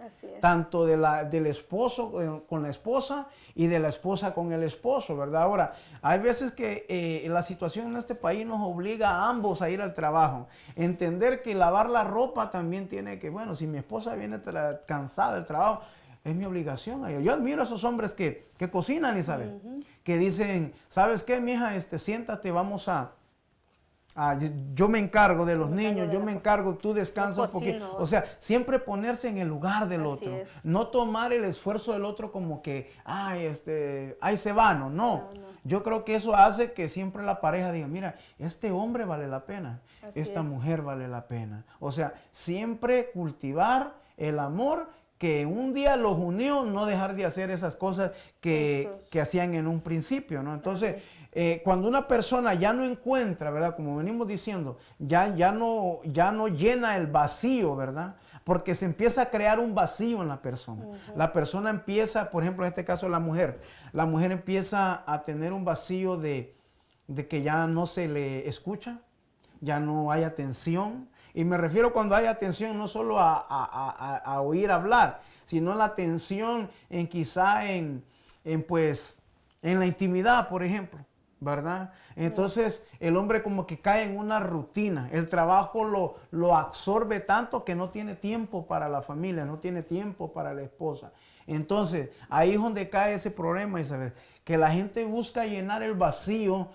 tanto del esposo con la esposa y de la esposa con el esposo, ¿verdad? Ahora, hay veces que la situación en este país nos obliga a ambos a ir al trabajo, entender que lavar la ropa también tiene que, bueno, si mi esposa viene cansada del trabajo, es mi obligación. Yo admiro a esos hombres que cocinan, Isabel, que dicen, ¿sabes qué, mija? Siéntate, vamos yo me encargo de los niños, yo me encargo, tú descansa un poquito. O sea, siempre ponerse en el lugar del otro. No tomar el esfuerzo del otro como que, ahí se va, no. Yo creo que eso hace que siempre la pareja diga, mira, este hombre vale la pena, esta mujer vale la pena. O sea, siempre cultivar el amor que un día los unió no dejar de hacer esas cosas que hacían en un principio, ¿no? Entonces, cuando una persona ya no encuentra, ¿verdad? Como venimos diciendo, ya no llena el vacío, ¿verdad? Porque se empieza a crear un vacío en la persona. La persona empieza, por ejemplo, en este caso la mujer empieza a tener un vacío de que ya no se le escucha, ya no hay atención. Y me refiero cuando hay atención no solo a oír hablar, sino la atención en quizá en la intimidad, por ejemplo, ¿verdad? Entonces el hombre como que cae en una rutina. El trabajo lo absorbe tanto que no tiene tiempo para la familia, no tiene tiempo para la esposa. Entonces ahí es donde cae ese problema, Isabel, que la gente busca llenar el vacío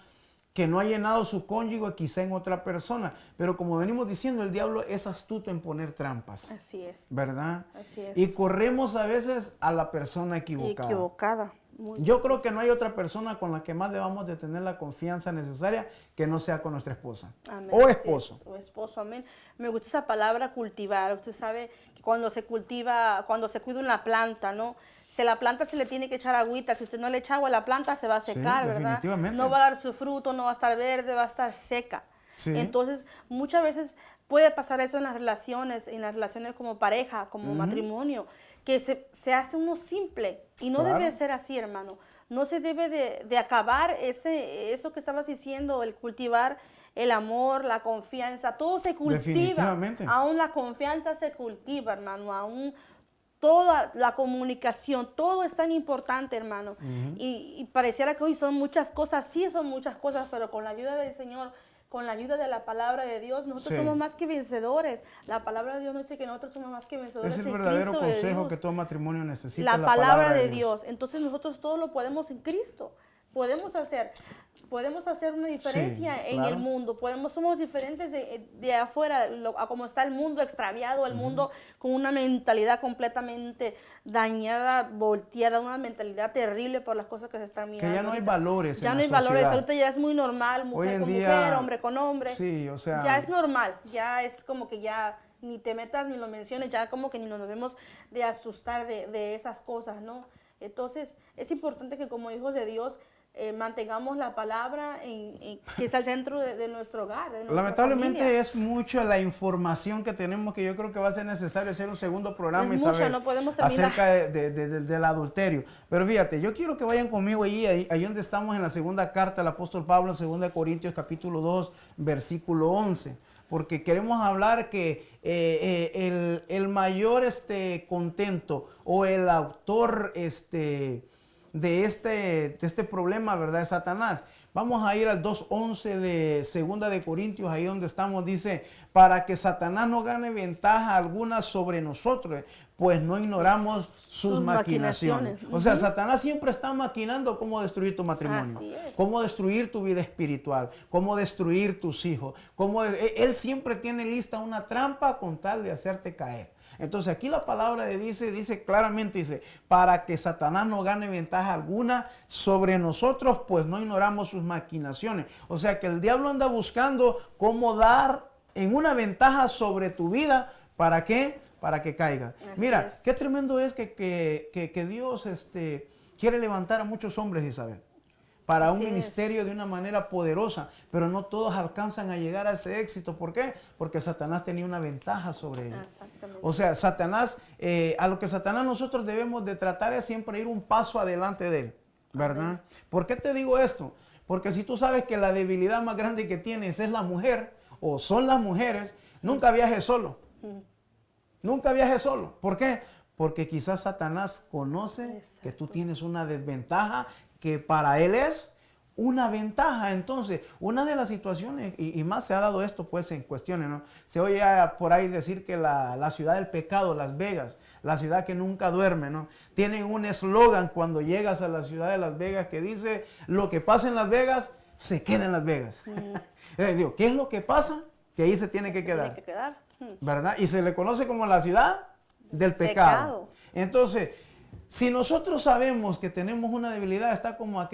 que no ha llenado su cónyuge quizá en otra persona. Pero como venimos diciendo, el diablo es astuto en poner trampas. Así es. ¿Verdad? Así es. Y corremos a veces a la persona equivocada. Yo creo que no hay otra persona con la que más debamos de tener la confianza necesaria que no sea con nuestra esposa. Amén. O esposo. O esposo, amén. Me gusta esa palabra cultivar. Usted sabe que cuando se cultiva, cuando se cuida una planta, ¿no? Si a la planta se le tiene que echar agüita, si usted no le echa agua a la planta se va a secar, sí, ¿verdad? Definitivamente. No va a dar su fruto, no va a estar verde, va a estar seca. Sí. Entonces, muchas veces puede pasar eso en las relaciones como pareja, como matrimonio, que se hace uno simple y no debe ser así, hermano. No se debe de acabar eso que estabas diciendo, el cultivar el amor, la confianza, todo se cultiva. Definitivamente. Aún la confianza se cultiva, hermano, aún toda la comunicación, todo es tan importante, hermano. Y pareciera que hoy son muchas cosas, sí son muchas cosas, pero con la ayuda del Señor, con la ayuda de la palabra de Dios, nosotros somos más que vencedores. La palabra de Dios nos dice que nosotros somos más que vencedores. Es el verdadero consejo que todo matrimonio necesita. La palabra de Dios. Entonces nosotros todo lo podemos en Cristo. Podemos hacer una diferencia en el mundo. Somos diferentes de afuera, a como está el mundo extraviado, el mundo con una mentalidad completamente dañada, volteada, una mentalidad terrible por las cosas que se están mirando. Que ya no hay valores. Ya no hay valores. Ahorita ya es muy normal, mujer con mujer, hombre con hombre. Sí, o sea. Ya es normal. Ya es como que ya ni te metas ni lo menciones, ya como que ni nos debemos de asustar de esas cosas, ¿no? Entonces, es importante que como hijos de Dios mantengamos la palabra que es el centro de nuestro hogar. Lamentablemente familia. Es mucha la información que tenemos que yo creo que va a ser necesario hacer un segundo programa no podemos terminar. Acerca del adulterio. Pero fíjate, yo quiero que vayan conmigo ahí donde estamos en la segunda carta del apóstol Pablo, en 2 Corintios capítulo 2, versículo 11. Porque queremos hablar que el mayor contento o el autor de este problema, ¿verdad? Es Satanás. Vamos a ir al 2.11 de 2 de Corintios, ahí donde estamos, dice, para que Satanás no gane ventaja alguna sobre nosotros, pues no ignoramos sus maquinaciones. O sea, Satanás siempre está maquinando cómo destruir tu matrimonio, cómo destruir tu vida espiritual, cómo destruir tus hijos. Él siempre tiene lista una trampa con tal de hacerte caer. Entonces aquí la palabra dice claramente, para que Satanás no gane ventaja alguna sobre nosotros, pues no ignoramos sus maquinaciones. O sea que el diablo anda buscando cómo dar en una ventaja sobre tu vida. ¿Para qué? Para que caiga. Mira, qué tremendo es que Dios quiere levantar a muchos hombres, Isabel, para un ministerio de una manera poderosa, pero no todos alcanzan a llegar a ese éxito. ¿Por qué? Porque Satanás tenía una ventaja sobre él. O sea, a lo que Satanás nosotros debemos de tratar es siempre ir un paso adelante de él, ¿verdad? ¿Por qué te digo esto? Porque si tú sabes que la debilidad más grande que tienes es la mujer, o son las mujeres, nunca viajes solo. Nunca viajes solo. ¿Por qué? Porque quizás Satanás conoce que tú tienes una desventaja que para él es una ventaja. Entonces, una de las situaciones, y más se ha dado esto pues en cuestiones, ¿no? Se oye por ahí decir que la ciudad del pecado, Las Vegas, la ciudad que nunca duerme, ¿no? Tienen un eslogan cuando llegas a la ciudad de Las Vegas que dice, lo que pasa en Las Vegas, se queda en Las Vegas. Digo, ¿qué es lo que pasa? Que ahí se tiene que quedar. ¿Verdad? Y se le conoce como la ciudad del pecado. Entonces, si nosotros sabemos que tenemos una debilidad, está como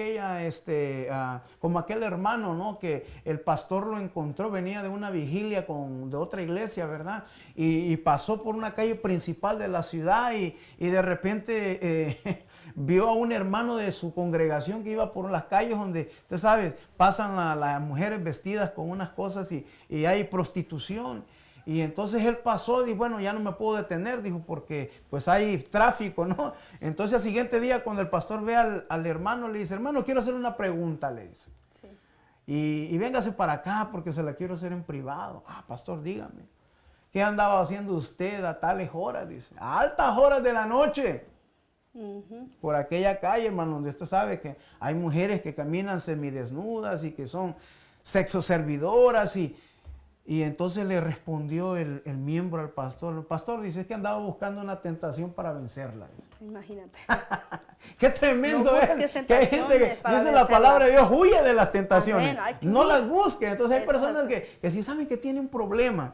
como aquel hermano, ¿no? Que el pastor lo encontró, venía de una vigilia de otra iglesia, ¿verdad? Y pasó por una calle principal de la ciudad y de repente vio a un hermano de su congregación que iba por las calles donde, usted sabe, pasan las mujeres vestidas con unas cosas y hay prostitución. Y entonces él pasó y dijo, bueno, ya no me puedo detener, dijo, porque pues hay tráfico, ¿no? Entonces al siguiente día cuando el pastor ve al hermano, le dice, hermano, quiero hacer una pregunta, le dice. Sí. Y véngase para acá porque se la quiero hacer en privado. Ah, pastor, dígame, ¿qué andaba haciendo usted a tales horas? Dice, a altas horas de la noche. Por aquella calle, hermano, donde usted sabe que hay mujeres que caminan semidesnudas y que son sexoservidoras y entonces le respondió el miembro al pastor. El pastor dice, es que andaba buscando una tentación para vencerla. Imagínate. Qué tremendo es que hay gente que dice la palabra de Dios, huye de las tentaciones. No las busque. Entonces hay personas que sí saben que tienen un problema.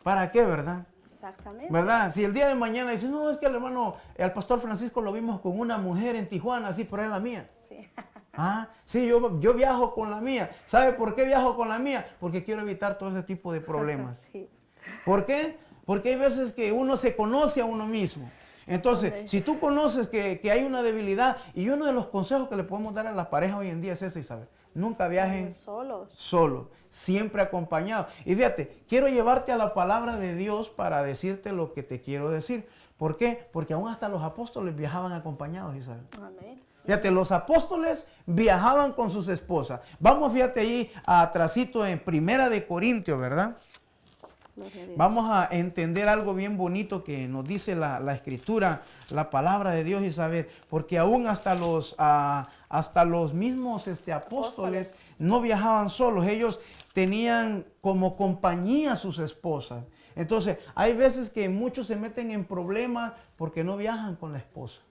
¿Para qué, verdad? Exactamente. ¿Verdad? Si el día de mañana dicen, no, es que el pastor Francisco lo vimos con una mujer en Tijuana, así, pero es la mía. Sí. Ah, sí, yo viajo con la mía. ¿Sabe por qué viajo con la mía? Porque quiero evitar todo ese tipo de problemas. Sí. ¿Por qué? Porque hay veces que uno se conoce a uno mismo. Entonces, si tú conoces que hay una debilidad, y uno de los consejos que le podemos dar a las parejas hoy en día es ese, Isabel. Nunca viajen solos, siempre acompañados. Y fíjate, quiero llevarte a la palabra de Dios para decirte lo que te quiero decir. ¿Por qué? Porque aún hasta los apóstoles viajaban acompañados, Isabel. Amén. Fíjate, los apóstoles viajaban con sus esposas. Vamos, fíjate ahí atrasito en Primera de Corintios, ¿verdad? Vamos a entender algo bien bonito que nos dice la Escritura, la palabra de Dios, Isabel, porque aún hasta los mismos apóstoles no viajaban solos, ellos tenían como compañía a sus esposas. Entonces, hay veces que muchos se meten en problemas porque no viajan con la esposa.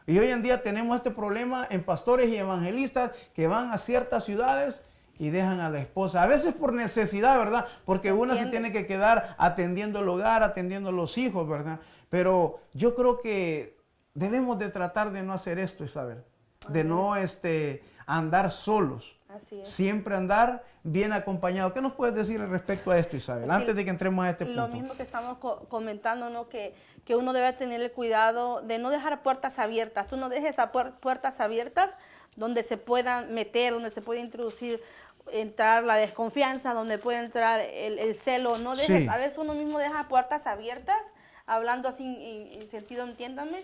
Y hoy en día tenemos este problema en pastores y evangelistas que van a ciertas ciudades y dejan a la esposa, a veces por necesidad, ¿verdad? Porque una se tiene que quedar atendiendo el hogar, atendiendo a los hijos, ¿verdad? Pero yo creo que debemos de tratar de no hacer esto, Isabel, de no andar solos. Así es. Siempre andar bien acompañado. ¿Qué nos puedes decir respecto a esto, Isabel? Sí, antes de que entremos a este punto. Lo mismo que estamos comentando, ¿no? Que uno debe tener el cuidado de no dejar puertas abiertas. Uno deje esas puertas abiertas donde se puedan meter, donde se puede entrar la desconfianza, donde puede entrar el celo. No dejes, sí. A veces uno mismo deja puertas abiertas, hablando así en sentido, entiéndame.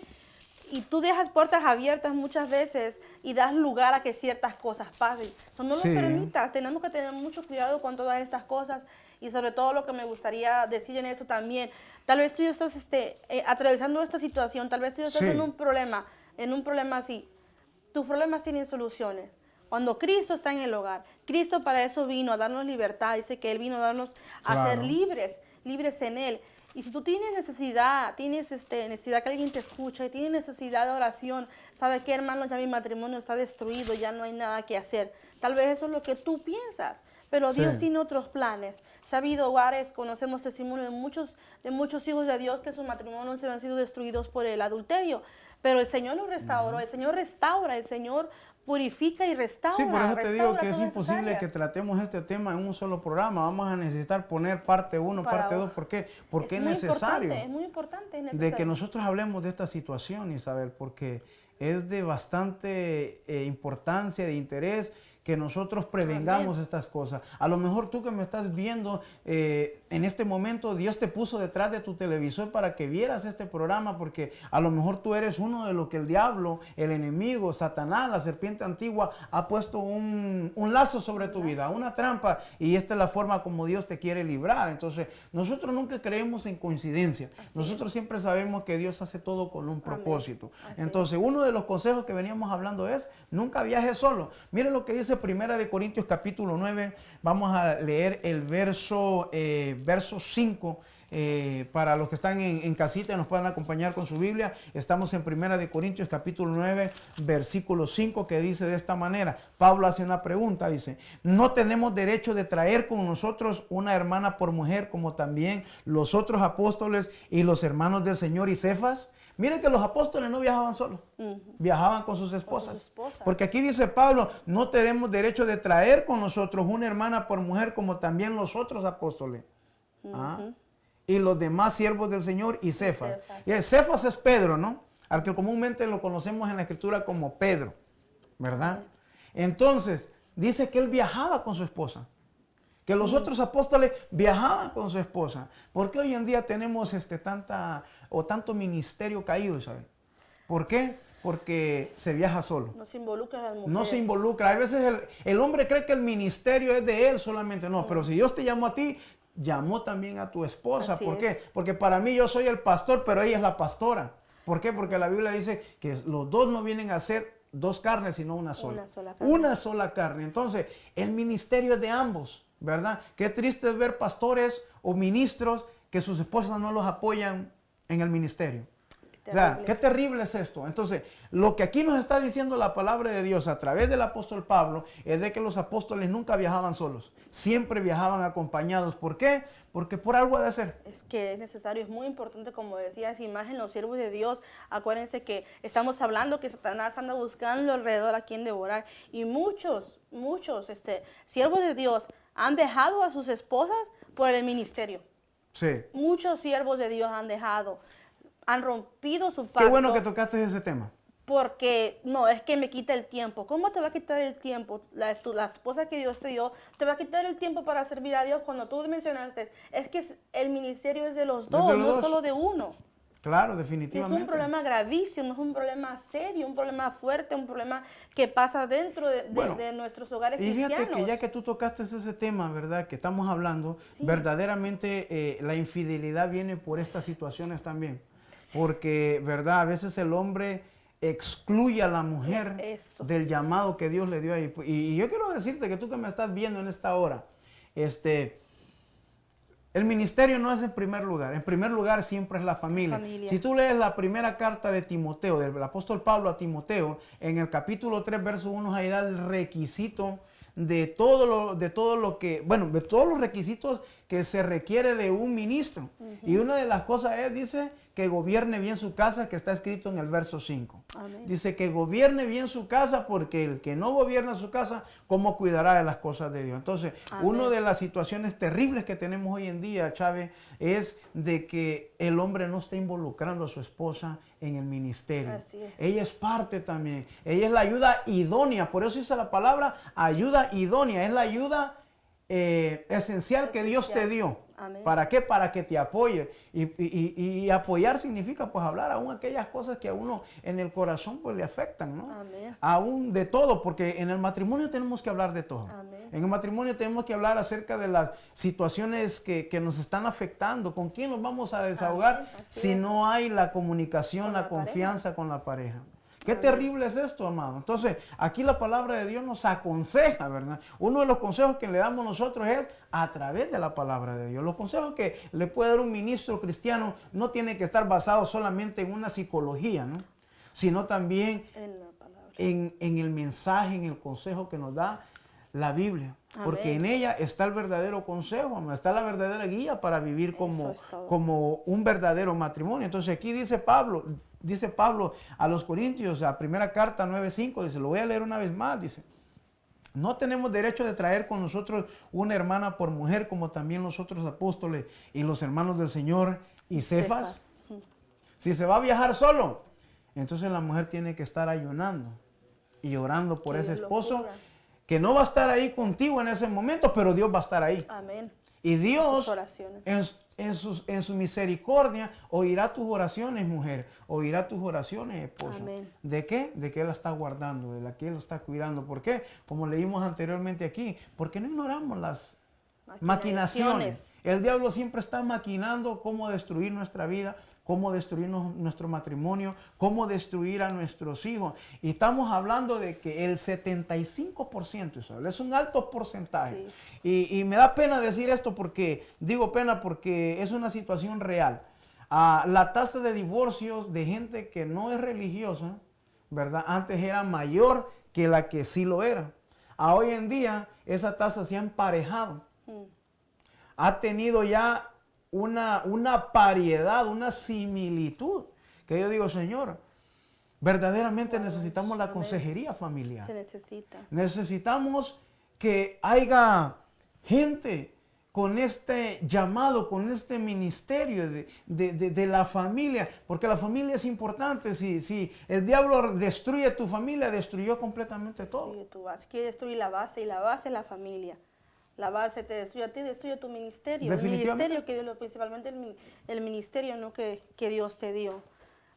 Y tú dejas puertas abiertas muchas veces y das lugar a que ciertas cosas pasen. No lo permitas. Tenemos que tener mucho cuidado con todas estas cosas. Y sobre todo lo que me gustaría decir en eso también. Tal vez tú ya estás atravesando esta situación. Tal vez tú ya estás en un problema así. Tus problemas tienen soluciones. Cuando Cristo está en el hogar, Cristo para eso vino, a darnos libertad. Dice que Él vino a darnos a ser libres en Él. Y si tú tienes necesidad que alguien te escuche, tienes necesidad de oración, ¿sabes qué, hermano? Ya mi matrimonio está destruido, ya no hay nada que hacer. Tal vez eso es lo que tú piensas, pero Dios tiene otros planes. Se ha habido hogares, conocemos testimonios de muchos hijos de Dios que sus matrimonios se han sido destruidos por el adulterio, pero el Señor los restauró, el Señor restaura, el Señor purifica y restaura. Sí, por eso te digo que es imposible que tratemos este tema en un solo programa. Vamos a necesitar poner parte 1, parte 2. ¿Por qué? Porque es necesario. Es muy importante, es necesario. De que nosotros hablemos de esta situación, Isabel, porque es de bastante importancia, de interés, que nosotros prevengamos estas cosas. A lo mejor tú que me estás viendo en este momento, Dios te puso detrás de tu televisor para que vieras este programa, porque a lo mejor tú eres uno de los que el diablo, el enemigo, Satanás, la serpiente antigua, ha puesto un lazo sobre tu vida, una trampa, y esta es la forma como Dios te quiere librar. Entonces, nosotros nunca creemos en coincidencia. Nosotros siempre sabemos que Dios hace todo con un propósito. Entonces, uno de los consejos que veníamos hablando es, nunca viajes solo. Miren lo que dice Primera de Corintios capítulo 9, vamos a leer el verso 5. para los que están en casita y nos puedan acompañar con su Biblia, estamos en 1 Corintios capítulo 9, versículo 5, que dice de esta manera. Pablo hace una pregunta, dice: ¿no tenemos derecho de traer con nosotros una hermana por mujer, como también los otros apóstoles y los hermanos del Señor y Cefas? Miren que los apóstoles no viajaban solos, viajaban con sus esposas. Porque aquí dice Pablo: no tenemos derecho de traer con nosotros una hermana por mujer, como también los otros apóstoles. Y los demás siervos del Señor y Cefas. Y Cefas es Pedro, ¿no? Al que comúnmente lo conocemos en la Escritura como Pedro, ¿verdad? Entonces, dice que él viajaba con su esposa. Que los otros apóstoles viajaban con su esposa. ¿Por qué hoy en día tenemos tanto ministerio caído, ¿sabes? ¿Por qué? Porque se viaja solo. No se involucra a las mujeres. No se involucra. A veces el hombre cree que el ministerio es de él solamente. No, pero si Dios te llamó a ti, llamó también a tu esposa. Así ¿Por qué? es. Porque para mí yo soy el pastor, pero ella es la pastora. ¿Por qué? Porque la Biblia dice que los dos no vienen a ser dos carnes, sino una sola. Una sola carne. Entonces, el ministerio es de ambos, ¿verdad? Qué triste es ver pastores o ministros que sus esposas no los apoyan en el ministerio. O sea, qué terrible es esto. Entonces, lo que aquí nos está diciendo la palabra de Dios a través del apóstol Pablo es de que los apóstoles nunca viajaban solos, siempre viajaban acompañados. ¿Por qué? Porque por algo ha de ser. Es que es necesario, es muy importante, como decía esa imagen, los siervos de Dios. Acuérdense que estamos hablando que Satanás anda buscando alrededor a quien devorar. Y muchos siervos de Dios han dejado a sus esposas por el ministerio. Sí. Muchos siervos de Dios han rompido su pacto. Qué bueno que tocaste ese tema. Porque, no, es que me quita el tiempo. ¿Cómo te va a quitar el tiempo? La esposa que Dios te dio, te va a quitar el tiempo para servir a Dios. Cuando tú mencionaste, es que el ministerio es de los dos, no solo de uno. Claro, definitivamente. Es un problema gravísimo, es un problema serio, un problema fuerte, un problema que pasa dentro de nuestros hogares cristianos. Y fíjate que ya que tú tocaste ese tema, ¿verdad? Que estamos hablando, sí, verdaderamente la infidelidad viene por estas situaciones también. Sí. Porque, ¿verdad? A veces el hombre excluye a la mujer del llamado que Dios le dio ahí. Y yo quiero decirte que tú que me estás viendo en esta hora, el ministerio no es en primer lugar. En primer lugar siempre es la familia. Si tú lees la primera carta de Timoteo, del apóstol Pablo a Timoteo, en el capítulo 3, verso 1, ahí da el requisito de todos los requisitos que se requiere de un ministro. Y una de las cosas dice que gobierne bien su casa, que está escrito en el verso 5. Amén. Dice que gobierne bien su casa, porque el que no gobierna su casa, ¿cómo cuidará de las cosas de Dios? Entonces, una de las situaciones terribles que tenemos hoy en día, Chávez, es de que el hombre no está involucrando a su esposa en el ministerio. Así es. Ella es parte también. Ella es la ayuda idónea. Por eso dice la palabra ayuda idónea. Es la ayuda esencial que Dios te dio. Amén. ¿Para qué? Para que te apoye. Y apoyar significa pues hablar aún aquellas cosas que a uno en el corazón pues le afectan, ¿no? Amén. Aún de todo, porque en el matrimonio tenemos que hablar de todo. Amén. En el matrimonio tenemos que hablar acerca de las situaciones que nos están afectando. ¿Con quién nos vamos a desahogar si no hay la comunicación, la confianza con la pareja? Qué terrible es esto, amado. Entonces, aquí la palabra de Dios nos aconseja, ¿verdad? Uno de los consejos que le damos nosotros es a través de la palabra de Dios. Los consejos que le puede dar un ministro cristiano no tienen que estar basados solamente en una psicología, ¿no? Sino también en el mensaje, en el consejo que nos da la Biblia. Porque en ella está el verdadero consejo, está la verdadera guía para vivir como un verdadero matrimonio. Entonces aquí dice Pablo a los Corintios, la primera carta 9:5, dice, lo voy a leer una vez más, dice: no tenemos derecho de traer con nosotros una hermana por mujer, como también los otros apóstoles y los hermanos del Señor y Cefas. Si se va a viajar solo, entonces la mujer tiene que estar ayunando y orando por ese esposo, que no va a estar ahí contigo en ese momento, pero Dios va a estar ahí. Amén. Y Dios, en su misericordia, oirá tus oraciones, mujer, oirá tus oraciones, esposo. Amén. ¿De qué? De que Él la está guardando, de la que Él la está cuidando. ¿Por qué? Como leímos anteriormente aquí, porque no ignoramos Maquinaciones. El diablo siempre está maquinando cómo destruir nuestra vida, cómo destruir nuestro matrimonio, cómo destruir a nuestros hijos. Y estamos hablando de que el 75%, Isabel, es un alto porcentaje. Sí. Y me da pena decir esto porque, digo pena porque es una situación real. La tasa de divorcios de gente que no es religiosa, ¿verdad? Antes era mayor que la que sí lo era. Hoy en día esa tasa se ha emparejado. Ha tenido ya una paridad, una similitud, que yo digo, Señor, verdaderamente necesitamos la consejería familiar. Se necesita. Necesitamos que haya gente con este llamado, con este ministerio de la familia, porque la familia es importante. Si el diablo destruye tu familia, destruyó completamente todo. Destruye tu base. Quiere destruir la base, y la base es la familia. La base te destruye a ti, destruye tu ministerio. El ministerio que Dios, principalmente el ministerio, ¿no? que Dios te dio.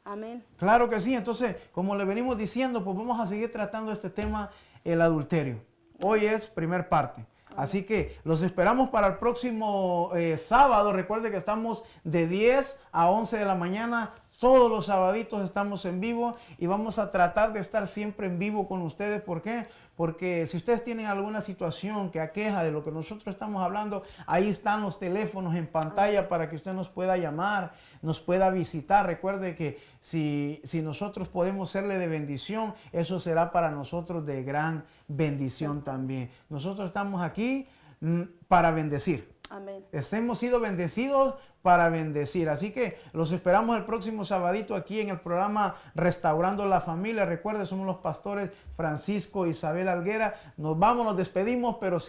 Amén. Claro que sí. Entonces, como le venimos diciendo, pues vamos a seguir tratando este tema, el adulterio. Hoy es primer parte. Así que los esperamos para el próximo sábado. Recuerde que estamos de 10 a 11 de la mañana. Todos los sabaditos estamos en vivo y vamos a tratar de estar siempre en vivo con ustedes. ¿Por qué? Porque si ustedes tienen alguna situación que aqueja de lo que nosotros estamos hablando, ahí están los teléfonos en pantalla para que usted nos pueda llamar, nos pueda visitar. Recuerde que si nosotros podemos serle de bendición, eso será para nosotros de gran bendición también. Nosotros estamos aquí para bendecir. Amén. Hemos sido bendecidos para bendecir. Así que los esperamos el próximo sabadito aquí en el programa Restaurando la Familia. Recuerden, somos los pastores Francisco e Isabel Alguera. Nos vamos, nos despedimos, pero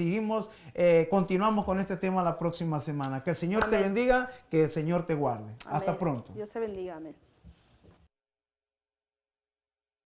continuamos con este tema la próxima semana. Que el Señor te bendiga, que el Señor te guarde. Amén. Hasta pronto. Dios te bendiga. Amén.